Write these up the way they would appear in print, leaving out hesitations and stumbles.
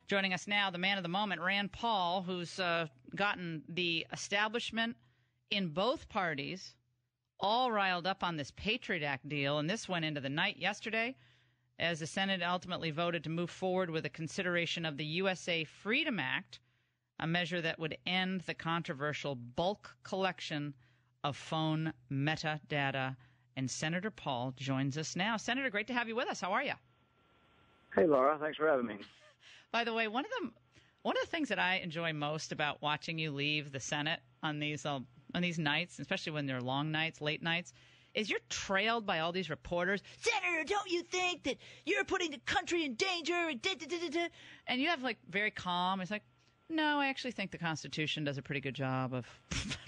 Joining us now, the man of the moment, Rand Paul, who's gotten the establishment in both parties all riled up on this PATRIOT Act deal, and this went into the night yesterday as the Senate ultimately voted to move forward with a consideration of the USA Freedom Act, a measure that would end the controversial bulk collection of phone metadata. And Senator Paul joins us now. Senator, great to have you with us. How are you? Hey, Laura. Thanks for having me. By the way, one of the things that I enjoy most about watching you leave the Senate on these nights, especially when they're long nights, late nights, is you're trailed by all these reporters. Senator, don't you think that you're putting the country in danger? And you have like very calm. It's like, no, I actually think the Constitution does a pretty good job of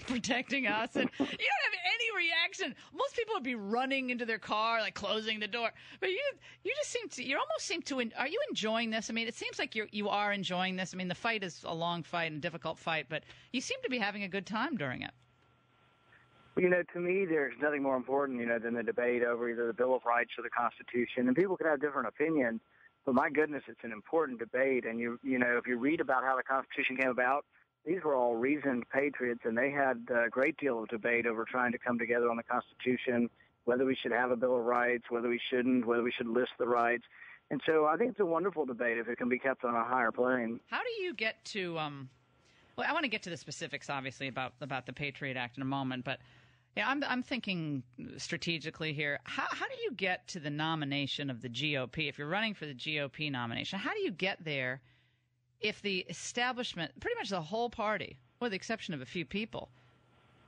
protecting us. And you don't have any reaction. Most people would be running into their car, like closing the door. But you almost seem to. Are you enjoying this? I mean, it seems like you are enjoying this. I mean, the fight is a long fight and a difficult fight, but you seem to be having a good time during it. Well, to me, there's nothing more important, than the debate over either the Bill of Rights or the Constitution. And people can have different opinions. But my goodness, it's an important debate. And if you read about how the Constitution came about, these were all reasoned patriots, and they had a great deal of debate over trying to come together on the Constitution, whether we should have a Bill of Rights, whether we shouldn't, whether we should list the rights. And so I think it's a wonderful debate if it can be kept on a higher plane. How do you get to well, I want to get to the specifics, obviously, about the PATRIOT Act in a moment, but yeah, I'm thinking strategically here. How do you get to the nomination of the GOP? If you're running for the GOP nomination, how do you get there if the establishment, pretty much the whole party, with the exception of a few people,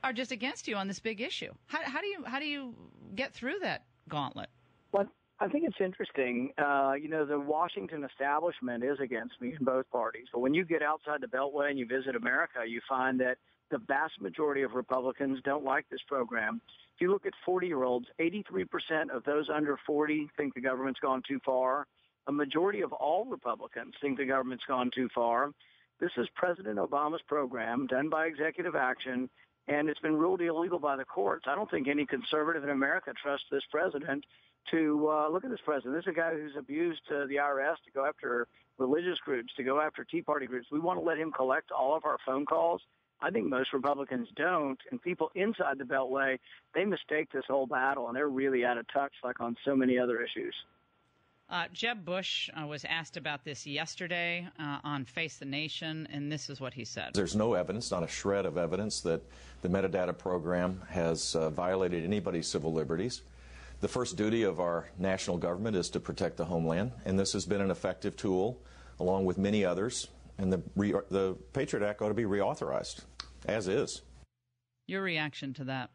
are just against you on this big issue? How do you get through that gauntlet? Well, I think it's interesting. The Washington establishment is against me in both parties. But when you get outside the Beltway and you visit America, you find that the vast majority of Republicans don't like this program. If you look at 40-year-olds, 83% of those under 40 think the government's gone too far. A majority of all Republicans think the government's gone too far. This is President Obama's program done by executive action, and it's been ruled illegal by the courts. I don't think any conservative in America trusts this president to look at this president. This is a guy who's abused the IRS to go after religious groups, to go after Tea Party groups. We want to let him collect all of our phone calls. I think most Republicans don't, and people inside the Beltway, they mistake this whole battle, and they're really out of touch like on so many other issues. Jeb Bush was asked about this yesterday on Face the Nation, and this is what he said. There's no evidence, not a shred of evidence, that the metadata program has violated anybody's civil liberties. The first duty of our national government is to protect the homeland, and this has been an effective tool, along with many others, and the PATRIOT Act ought to be reauthorized, as is. Your reaction to that?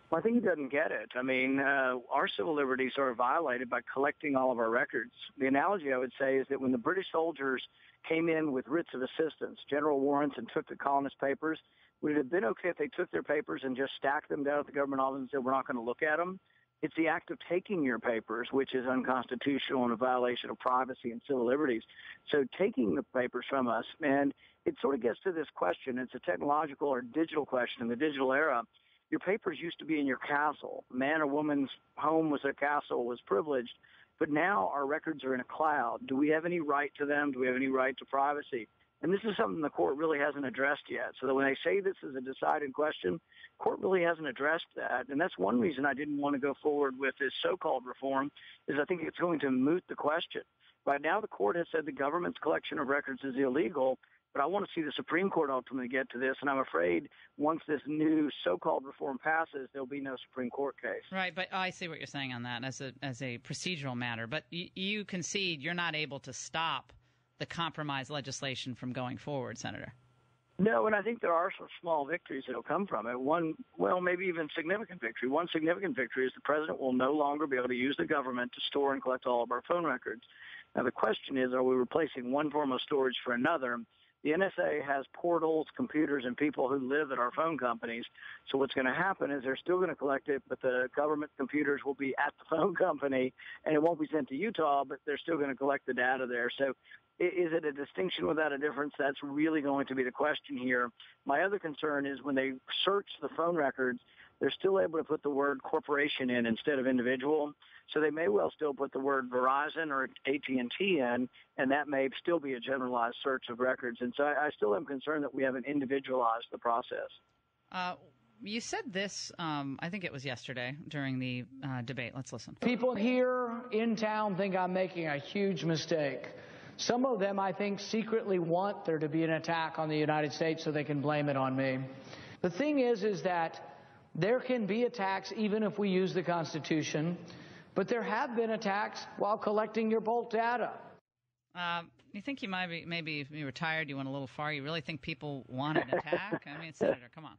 Well, I think he doesn't get it. I mean, our civil liberties are violated by collecting all of our records. The analogy I would say is that when the British soldiers came in with writs of assistance, general warrants, and took the colonist papers, would it have been okay if they took their papers and just stacked them down at the government office and said, we're not going to look at them? It's the act of taking your papers, which is unconstitutional and a violation of privacy and civil liberties. So taking the papers from us, and it sort of gets to this question. It's a technological or digital question. In the digital era, your papers used to be in your castle. Man or woman's home was a castle, was privileged. But now our records are in a cloud. Do we have any right to them? Do we have any right to privacy? And this is something the court really hasn't addressed yet. So that when they say this is a decided question, court really hasn't addressed that. And that's one reason I didn't want to go forward with this so-called reform, is I think it's going to moot the question. Right now, the court has said the government's collection of records is illegal, but I want to see the Supreme Court ultimately get to this. And I'm afraid once this new so-called reform passes, there'll be no Supreme Court case. Right, but I see what you're saying on that as a procedural matter. But you concede you're not able to stop the compromise legislation from going forward, Senator. No, and I think there are some small victories that will come from it. Maybe even significant victory. One significant victory is the president will no longer be able to use the government to store and collect all of our phone records. Now, the question is, are we replacing one form of storage for another? The NSA has portals, computers, and people who live at our phone companies. So what's going to happen is they're still going to collect it, but the government computers will be at the phone company, and it won't be sent to Utah, but they're still going to collect the data there. So is it a distinction without a difference? That's really going to be the question here. My other concern is when they search the phone records, they're still able to put the word corporation in instead of individual. So they may well still put the word Verizon or AT&T in, and that may still be a generalized search of records. And so I still am concerned that we haven't individualized the process. You said this, I think it was yesterday during the debate. Let's listen. People here in town think I'm making a huge mistake. Some of them, I think, secretly want there to be an attack on the United States so they can blame it on me. The thing is that there can be attacks even if we use the Constitution, but there have been attacks while collecting your bulk data. You think you might maybe be retired, you went a little far. You really think people want an attack? I mean, Senator, come on.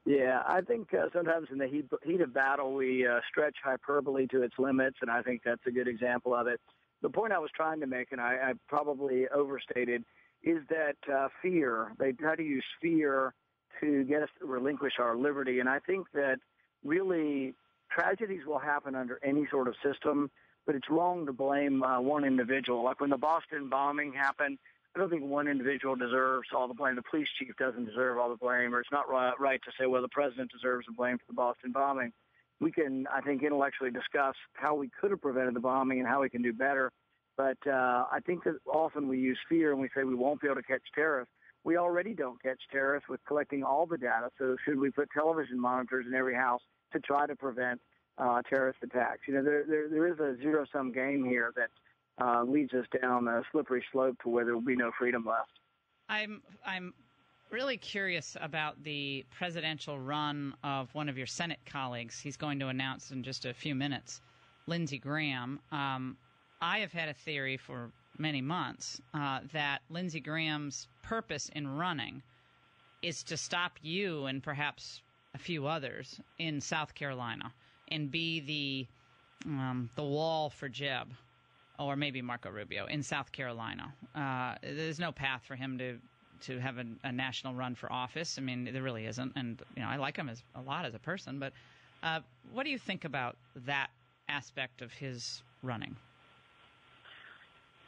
Yeah, I think sometimes in the heat of battle, we stretch hyperbole to its limits, and I think that's a good example of it. The point I was trying to make, and I probably overstated, is that fear. They try to use fear to get us to relinquish our liberty, and I think that really tragedies will happen under any sort of system, but it's wrong to blame one individual. Like when the Boston bombing happened, I don't think one individual deserves all the blame. The police chief doesn't deserve all the blame, or it's not right to say, well, the president deserves the blame for the Boston bombing. We can, I think, intellectually discuss how we could have prevented the bombing and how we can do better. But I think that often we use fear and we say we won't be able to catch terrorists. We already don't catch terrorists with collecting all the data. So should we put television monitors in every house to try to prevent terrorist attacks? You know, there is a zero-sum game here that leads us down a slippery slope to where there will be no freedom left. I'm really curious about the presidential run of one of your Senate colleagues. He's going to announce in just a few minutes, Lindsey Graham. I have had a theory for many months that Lindsey Graham's purpose in running is to stop you and perhaps a few others in South Carolina and be the wall for Jeb, or maybe Marco Rubio in South Carolina. There's no path for him to have a national run for office. I mean, there really isn't. And, you know, I like him a lot as a person. But what do you think about that aspect of his running?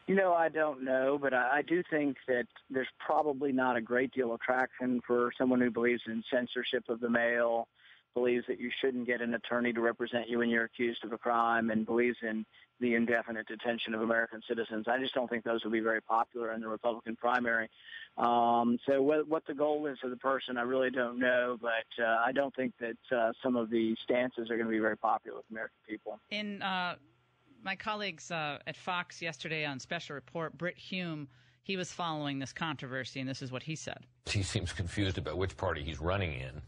You know, I don't know, but I do think that there's probably not a great deal of traction for someone who believes in censorship of the mail, believes that you shouldn't get an attorney to represent you when you're accused of a crime, and believes in the indefinite detention of American citizens. I just don't think those will be very popular in the Republican primary. So what the goal is of the person, I really don't know, but I don't think that some of the stances are going to be very popular with American people. In my colleagues at Fox yesterday on Special Report, Britt Hume, he was following this controversy, and this is what he said. He seems confused about which party he's running in.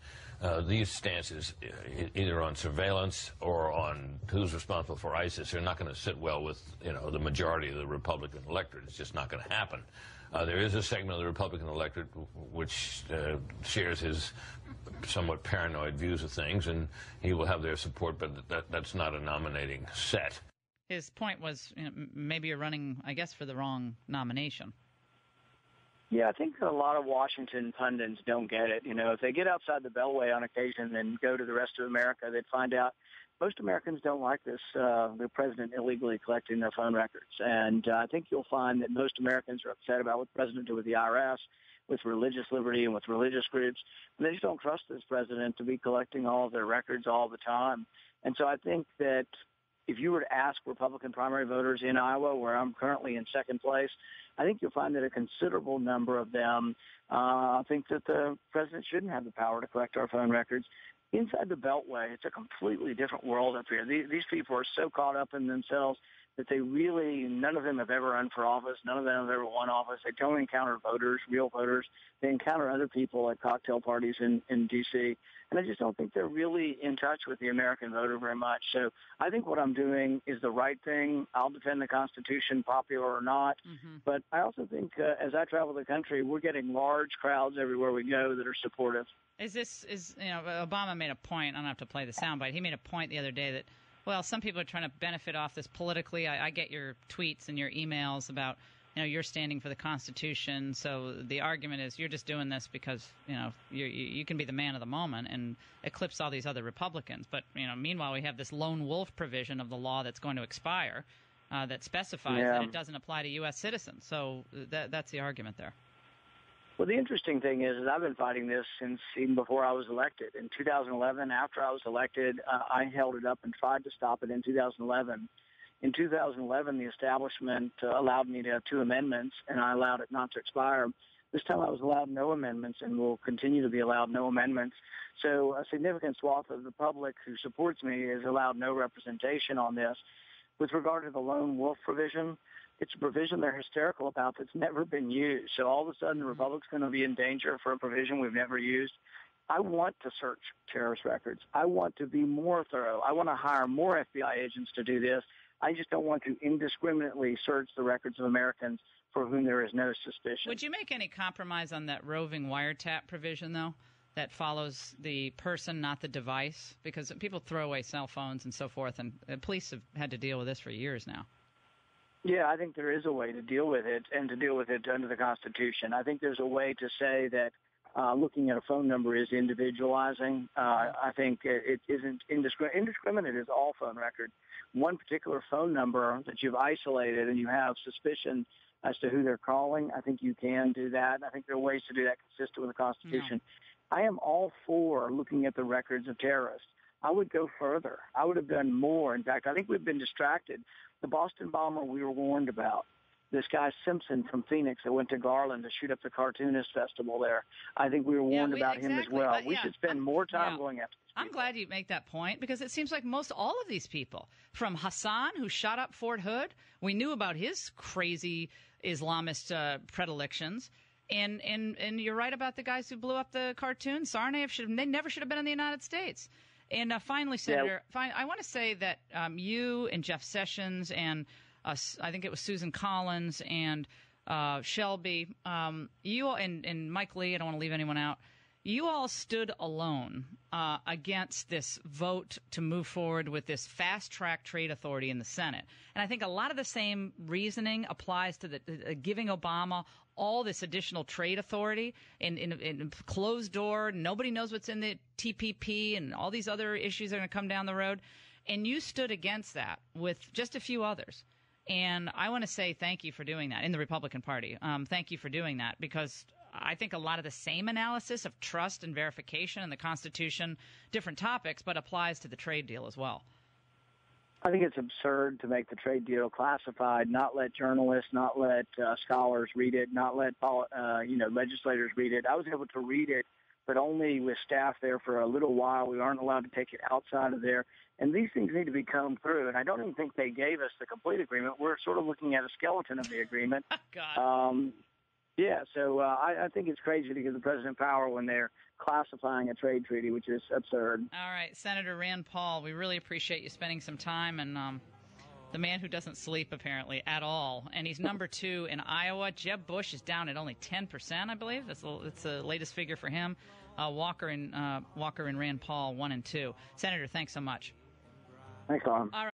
These stances, either on surveillance or on who's responsible for ISIS, are not going to sit well with, you know, the majority of the Republican electorate. It's just not going to happen. There is a segment of the Republican electorate which shares his somewhat paranoid views of things, and he will have their support, but that's not a nominating set. His point was, you know, maybe you're running, I guess, for the wrong nomination. Yeah, I think a lot of Washington pundits don't get it. You know, if they get outside the beltway on occasion and go to the rest of America, they'd find out most Americans don't like this, the president illegally collecting their phone records. And I think you'll find that most Americans are upset about what the president did with the IRS, with religious liberty and with religious groups. And they just don't trust this president to be collecting all of their records all the time. And so I think that if you were to ask Republican primary voters in Iowa, where I'm currently in second place, I think you'll find that a considerable number of them think that the president shouldn't have the power to collect our phone records. Inside the Beltway, it's a completely different world up here. These people are so caught up in themselves that they really, none of them have ever run for office. None of them have ever won office. They don't encounter voters, real voters. They encounter other people at cocktail parties in D.C., and I just don't think they're really in touch with the American voter very much. So I think what I'm doing is the right thing. I'll defend the Constitution, popular or not. Mm-hmm. But I also think as I travel the country, we're getting large crowds everywhere we go that are supportive. You know, Obama made a point, I don't have to play the soundbite, he made a point the other day that, well, some people are trying to benefit off this politically. I get your tweets and your emails about, you know, you're standing for the Constitution. So the argument is you're just doing this because, you know, you can be the man of the moment and eclipse all these other Republicans. But, you know, meanwhile, we have this lone wolf provision of the law that's going to expire that specifies that it doesn't apply to U.S. citizens. So that's the argument there. Well, the interesting thing is I've been fighting this since even before I was elected. In 2011, after I was elected, I held it up and tried to stop it in 2011. In 2011, the establishment allowed me to have 2 amendments, and I allowed it not to expire. This time I was allowed no amendments and will continue to be allowed no amendments. So a significant swath of the public who supports me is allowed no representation on this. With regard to the lone wolf provision, it's a provision they're hysterical about that's never been used. So all of a sudden the Republic's going to be in danger for a provision we've never used. I want to search terrorist records. I want to be more thorough. I want to hire more FBI agents to do this. I just don't want to indiscriminately search the records of Americans for whom there is no suspicion. Would you make any compromise on that roving wiretap provision, though, that follows the person, not the device? Because people throw away cell phones and so forth, and police have had to deal with this for years now. Yeah, I think there is a way to deal with it and to deal with it under the Constitution. I think there's a way to say that looking at a phone number is individualizing. I think it isn't indiscriminate is all phone record. One particular phone number that you've isolated and you have suspicion as to who they're calling, I think you can do that. I think there are ways to do that consistent with the Constitution. No. I am all for looking at the records of terrorists. I would go further. I would have done more. In fact, I think we've been distracted. The Boston bomber we were warned about, this guy Simpson from Phoenix that went to Garland to shoot up the Cartoonist Festival there. I think we were warned about him as well. We should spend more time going after these people. I'm glad you make that point because it seems like most all of these people, from Hassan, who shot up Fort Hood, we knew about his crazy Islamist predilections. And you're right about the guys who blew up the cartoon. Tsarnaev, they never should have been in the United States. And finally, Senator, I want to say that you and Jeff Sessions and I think it was Susan Collins and Shelby, you and Mike Lee, I don't want to leave anyone out, you all stood alone against this vote to move forward with this fast-track trade authority in the Senate. And I think a lot of the same reasoning applies to the giving Obama all this additional trade authority in closed door. Nobody knows what's in the TPP and all these other issues that are going to come down the road. And you stood against that with just a few others. And I want to say thank you for doing that in the Republican Party. Thank you for doing that because I think a lot of the same analysis of trust and verification in the Constitution, different topics, but applies to the trade deal as well. I think it's absurd to make the trade deal classified, not let journalists, not let scholars read it, not let legislators read it. I was able to read it, but only with staff there for a little while. We aren't allowed to take it outside of there. And these things need to be combed through. And I don't even think they gave us the complete agreement. We're sort of looking at a skeleton of the agreement. God. So I think it's crazy to give the president power when they're classifying a trade treaty, which is absurd. All right, Senator Rand Paul, we really appreciate you spending some time. And the man who doesn't sleep, apparently, at all. And he's number 2 in Iowa. Jeb Bush is down at only 10%, I believe. That's the latest figure for him. Walker and Rand Paul, 1 and 2. Senator, thanks so much. Thanks, Tom. All right.